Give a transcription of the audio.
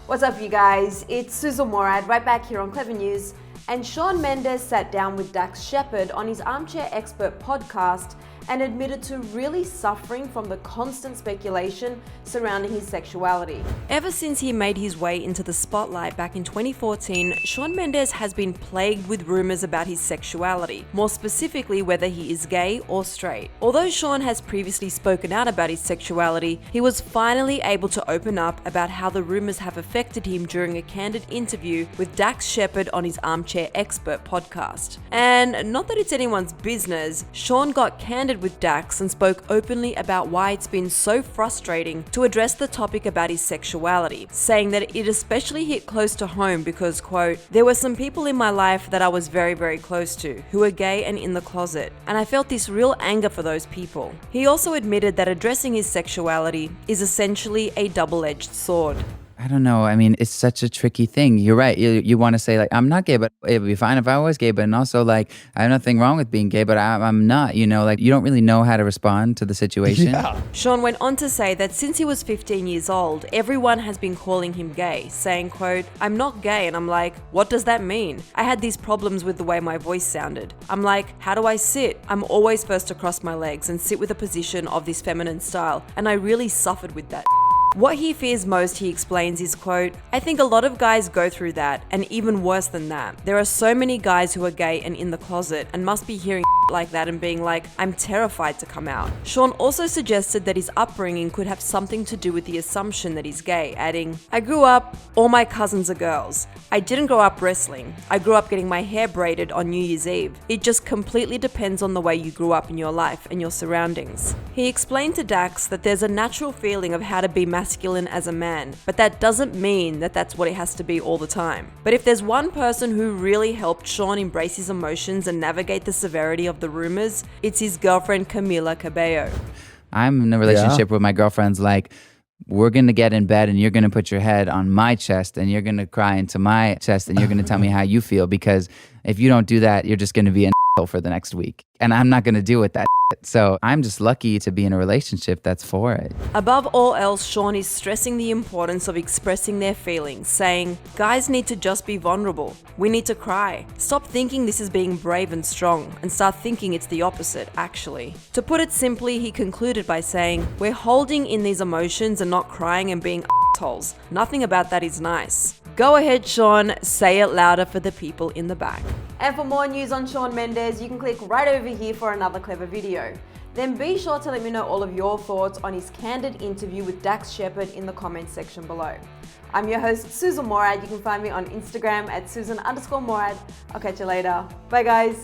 What's up, you guys? It's Susan Morad right back here on Clever News. And Shawn Mendes sat down with Dax Shepard on his Armchair Expert podcast and admitted to really suffering from the constant speculation surrounding his sexuality. Ever since he made his way into the spotlight back in 2014, Shawn Mendes has been plagued with rumors about his sexuality, more specifically whether he is gay or straight. Although Shawn has previously spoken out about his sexuality, he was finally able to open up about how the rumors have affected him during a candid interview with Dax Shepard on his Armchair Expert podcast. And not that it's anyone's business, Shawn got candid with Dax and spoke openly about why it's been so frustrating to address the topic about his sexuality, saying that it especially hit close to home because, quote, "There were some people in my life that I was very, very close to who were gay and in the closet, and I felt this real anger for those people." He also admitted that addressing his sexuality is essentially a double-edged sword. I don't know. I mean, it's such a tricky thing. You're right. You want to say, like, I'm not gay, but it would be fine if I was gay. But and also, like, I have nothing wrong with being gay, but I'm not. You know, like, you don't really know how to respond to the situation. Yeah. Shawn went on to say that since he was 15 years old, everyone has been calling him gay, saying, quote, "I'm not gay." And I'm like, what does that mean? I had these problems with the way my voice sounded. I'm like, how do I sit? I'm always first to cross my legs and sit with a position of this feminine style. And I really suffered with that. What he fears most, he explains, is, quote, "I think a lot of guys go through that, and even worse than that. There are so many guys who are gay and in the closet and must be hearing like that and being like, I'm terrified to come out." Shawn also suggested that his upbringing could have something to do with the assumption that he's gay, adding, "I grew up, all my cousins are girls. I didn't grow up wrestling. I grew up getting my hair braided on New Year's Eve. It just completely depends on the way you grew up in your life and your surroundings." He explained to Dax that there's a natural feeling of how to be masculine as a man, but that doesn't mean that that's what it has to be all the time. But if there's one person who really helped Shawn embrace his emotions and navigate the severity of the rumors, it's his girlfriend Camila Cabello. I'm in a relationship where my girlfriend's like, we're going to get in bed and you're going to put your head on my chest and you're going to cry into my chest and you're going to tell me how you feel, because if you don't do that, you're just going to be an for the next week. And I'm not going to deal with that. So I'm just lucky to be in a relationship that's for it. Above all else, Shawn is stressing the importance of expressing their feelings, saying, guys need to just be vulnerable. We need to cry. Stop thinking this is being brave and strong and start thinking it's the opposite, actually. To put it simply, he concluded by saying, we're holding in these emotions and not crying and being assholes. Nothing about that is nice. Go ahead, Shawn, say it louder for the people in the back. And for more news on Shawn Mendes, you can click right over here for another clever video. Then be sure to let me know all of your thoughts on his candid interview with Dax Shepard in the comments section below. I'm your host, Susan Morad. You can find me on Instagram at Susan_Morad. I'll catch you later. Bye, guys.